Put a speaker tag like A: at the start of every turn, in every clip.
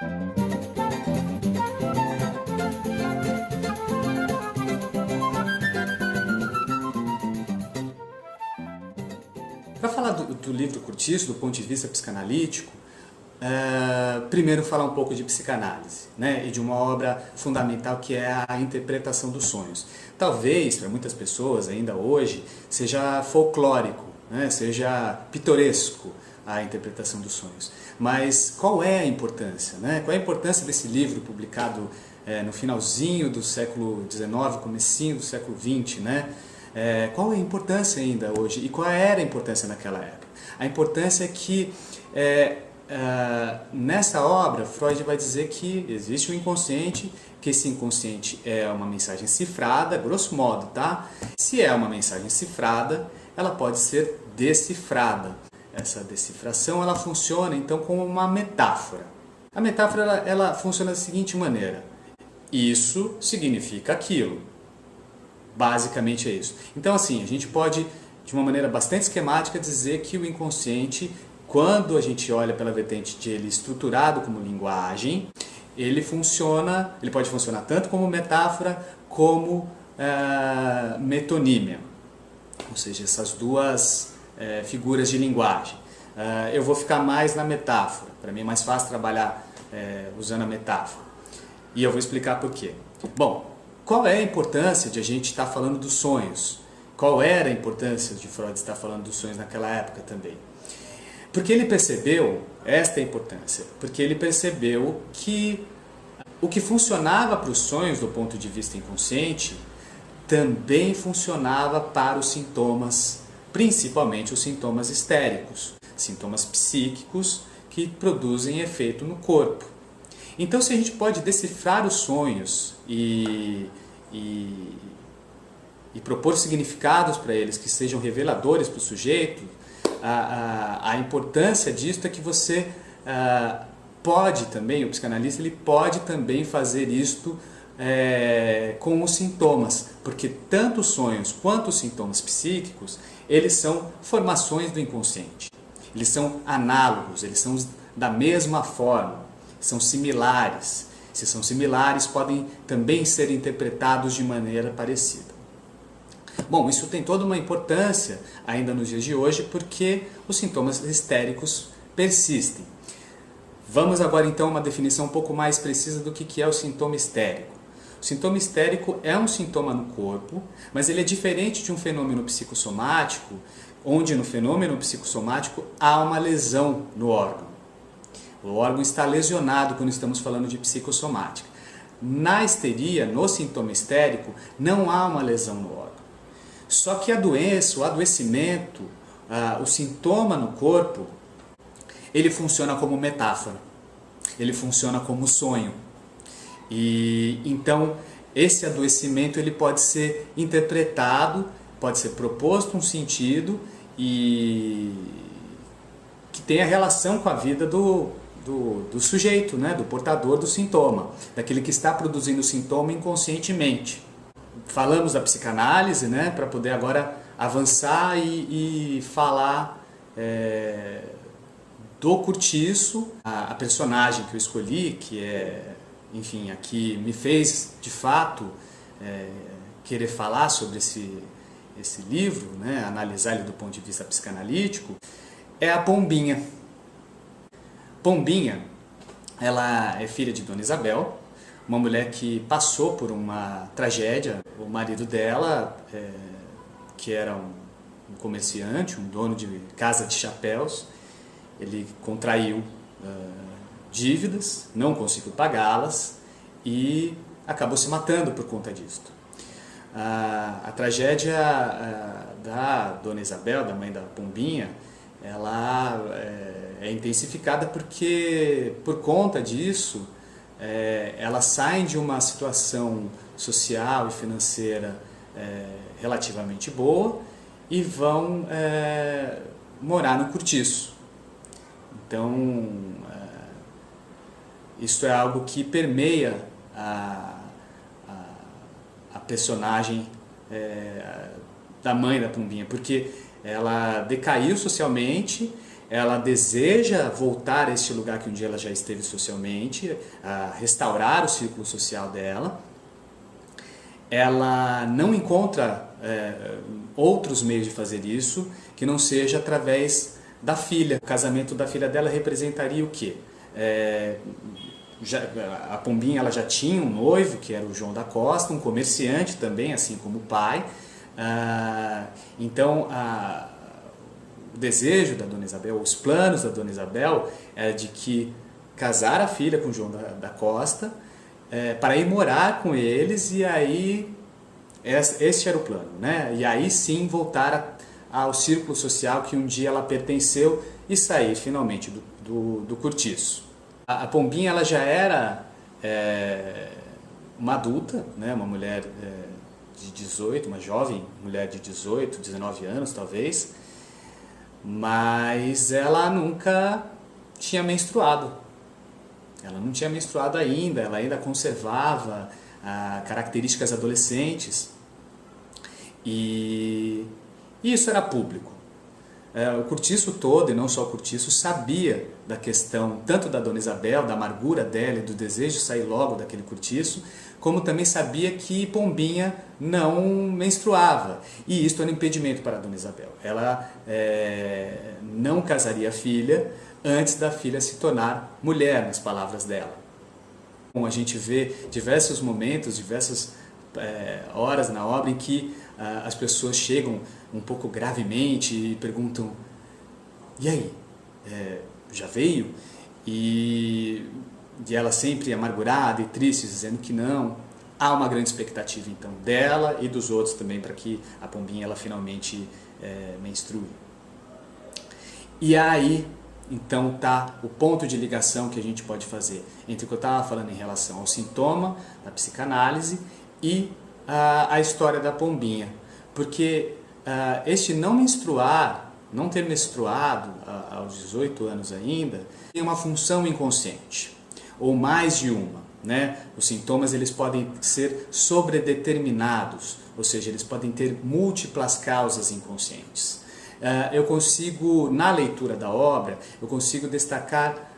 A: Para falar do livro Curtiço, do ponto de vista psicanalítico, primeiro falar um pouco de psicanálise, né? E de uma obra fundamental que é a interpretação dos sonhos. Talvez, para muitas pessoas ainda hoje, seja folclórico, né? Seja pitoresco a interpretação dos sonhos. Mas qual é a importância, né? Qual é a importância desse livro publicado no finalzinho do século XIX, comecinho do século XX, né? Qual é a importância ainda hoje e qual era a importância naquela época? A importância é que nessa obra Freud vai dizer que existe um inconsciente, que esse inconsciente é uma mensagem cifrada, grosso modo, tá? Se é uma mensagem cifrada, ela pode ser decifrada. Essa decifração ela funciona então como uma metáfora. A metáfora ela funciona da seguinte maneira: isso significa aquilo. Basicamente é isso. Então assim, a gente pode, de uma maneira bastante esquemática, dizer que o inconsciente, quando a gente olha pela vertente de ele estruturado como linguagem, ele pode funcionar tanto como metáfora como metonímia. Ou seja, essas duas figuras de linguagem. Eu vou ficar mais na metáfora. Para mim é mais fácil trabalhar usando a metáfora. E eu vou explicar por quê. Bom, qual é a importância de a gente estar falando dos sonhos? Qual era a importância de Freud estar falando dos sonhos naquela época também? Porque ele percebeu, esta é a importância, porque ele percebeu que o que funcionava para os sonhos do ponto de vista inconsciente também funcionava para os sintomas, principalmente os sintomas histéricos, sintomas psíquicos que produzem efeito no corpo. Então, se a gente pode decifrar os sonhos e propor significados para eles que sejam reveladores para o sujeito, a importância disso é que você pode também, o psicanalista ele pode também fazer isto com os sintomas, porque tanto os sonhos quanto os sintomas psíquicos, eles são formações do inconsciente. Eles são análogos, eles são da mesma forma, são similares. Se são similares, podem também ser interpretados de maneira parecida. Bom, isso tem toda uma importância ainda nos dias de hoje, porque os sintomas histéricos persistem. Vamos agora então a uma definição um pouco mais precisa do que é o sintoma histérico. O sintoma histérico é um sintoma no corpo, mas ele é diferente de um fenômeno psicossomático, onde no fenômeno psicossomático há uma lesão no órgão. O órgão está lesionado quando estamos falando de psicossomática. Na histeria, no sintoma histérico, não há uma lesão no órgão. Só que a doença, o adoecimento, o sintoma no corpo, ele funciona como metáfora. Ele funciona como sonho. E então, esse adoecimento ele pode ser interpretado, pode ser proposto um sentido e que tenha relação com a vida do sujeito, né? Do portador do sintoma, daquele que está produzindo o sintoma inconscientemente. Falamos da psicanálise, né? Para poder agora avançar e falar do Curtiço, a personagem que eu escolhi, que é, enfim, aqui me fez de fato querer falar sobre esse livro, né? Analisar ele do ponto de vista psicanalítico, é a Pombinha. Pombinha, ela é filha de Dona Isabel, uma mulher que passou por uma tragédia. O marido dela, que era um comerciante, um dono de casa de chapéus, ele contraiu dívidas, não conseguiu pagá-las e acabou se matando por conta disso. A tragédia da Dona Isabel, da mãe da Pombinha, ela é intensificada porque, por conta disso, elas saem de uma situação social e financeira relativamente boa e vão morar no Curtiço. Então, isso é algo que permeia a personagem da mãe da Pombinha, porque ela decaiu socialmente, ela deseja voltar a este lugar que um dia ela já esteve socialmente, a restaurar o círculo social dela. Ela não encontra outros meios de fazer isso que não seja através da filha. O casamento da filha dela representaria o quê? A Pombinha ela já tinha um noivo, que era o João da Costa, um comerciante também, assim como o pai. Então, o desejo da Dona Isabel, os planos da Dona Isabel, é de que casar a filha com o João da Costa, para ir morar com eles, e aí este era o plano, né? E aí sim voltar ao círculo social que um dia ela pertenceu e sair finalmente do cortiço. A Pombinha ela já era uma adulta, né? Uma mulher de 18, uma jovem mulher de 18, 19 anos talvez, mas ela nunca tinha menstruado. Ela não tinha menstruado ainda, ela ainda conservava características adolescentes, e isso era público. O cortiço todo, e não só o cortiço, sabia da questão tanto da Dona Isabel, da amargura dela e do desejo de sair logo daquele cortiço, como também sabia que Pombinha não menstruava, e isso era um impedimento para a Dona Isabel. Ela não casaria a filha antes da filha se tornar mulher, nas palavras dela. A gente vê diversos momentos, diversas horas na obra em que as pessoas chegam um pouco gravemente e perguntam: e aí, já veio? E ela sempre amargurada e triste, dizendo que não. Há uma grande expectativa então dela e dos outros também para que a Pombinha ela finalmente menstrue. E aí então tá o ponto de ligação que a gente pode fazer entre o que eu estava falando em relação ao sintoma da psicanálise e a história da Pombinha. Porque este não menstruar, não ter menstruado aos 18 anos ainda, tem uma função inconsciente, ou mais de uma, né? Os sintomas eles podem ser sobredeterminados, ou seja, eles podem ter múltiplas causas inconscientes. Eu consigo, na leitura da obra, eu consigo destacar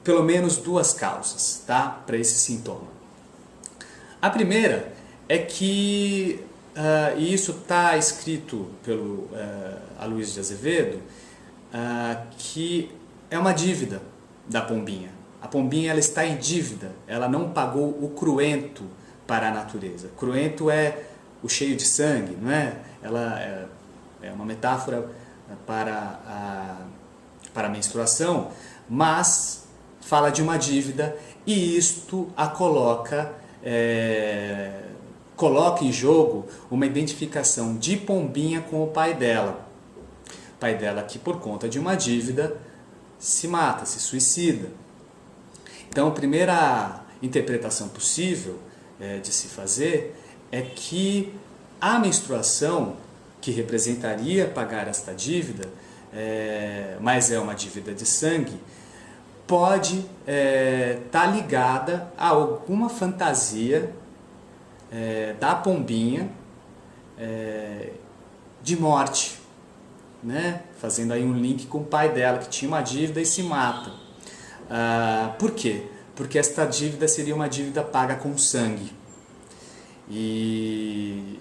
A: pelo menos duas causas, tá? Para esse sintoma. A primeira é que, e isso está escrito pelo Aloysio de Azevedo, que é uma dívida da Pombinha. A Pombinha ela está em dívida, ela não pagou o cruento para a natureza. Cruento é o cheio de sangue, não é? Ela é uma metáfora para a menstruação, mas fala de uma dívida, e isto a coloca em jogo uma identificação de Pombinha com o pai dela. O pai dela que, por conta de uma dívida, se mata, se suicida. Então, a primeira interpretação possível de se fazer é que a menstruação, que representaria pagar esta dívida, mas é uma dívida de sangue, pode estar ligada a alguma fantasia da Pombinha de morte, né? Fazendo aí um link com o pai dela, que tinha uma dívida e se mata. Por quê? Porque esta dívida seria uma dívida paga com sangue. E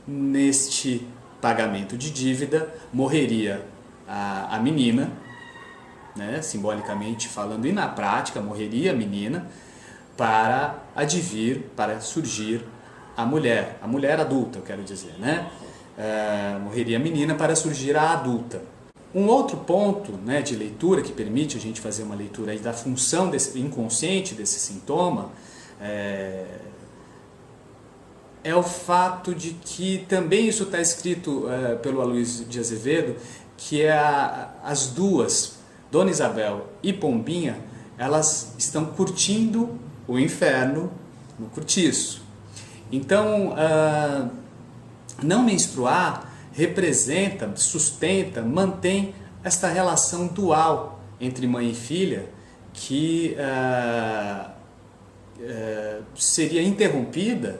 A: neste pagamento de dívida morreria a menina, né? Simbolicamente falando, e na prática morreria a menina para advir, para surgir a mulher adulta, eu quero dizer, né? Morreria a menina para surgir a adulta. Um outro ponto, né, de leitura que permite a gente fazer uma leitura aí da função inconsciente desse sintoma é o fato de que também isso está escrito pelo Aloysio de Azevedo, que as duas, Dona Isabel e Pombinha, elas estão curtindo o inferno no cortiço. Então, não menstruar representa, sustenta, mantém esta relação dual entre mãe e filha, que seria interrompida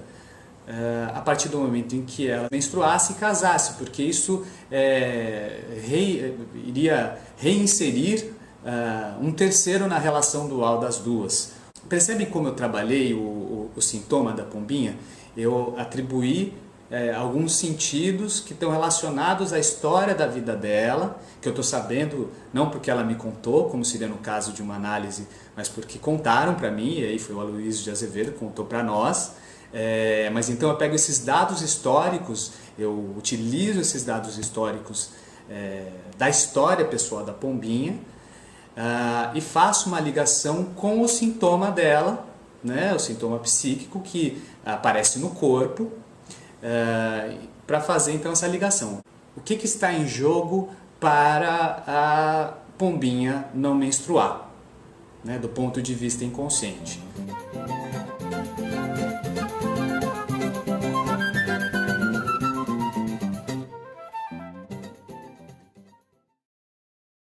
A: a partir do momento em que ela menstruasse e casasse, porque isso iria reinserir um terceiro na relação dual das duas. Percebem como eu trabalhei o sintoma da pombinha? Eu atribuí alguns sentidos que estão relacionados à história da vida dela, que eu estou sabendo, não porque ela me contou, como seria no caso de uma análise, mas porque contaram para mim, e aí foi o Aloysio de Azevedo que contou para nós. Mas então eu pego esses dados históricos, eu utilizo esses dados históricos da história pessoal da pombinha, e faço uma ligação com o sintoma dela, né, o sintoma psíquico que aparece no corpo, para fazer então essa ligação. O que está em jogo para a pombinha não menstruar, né, do ponto de vista inconsciente?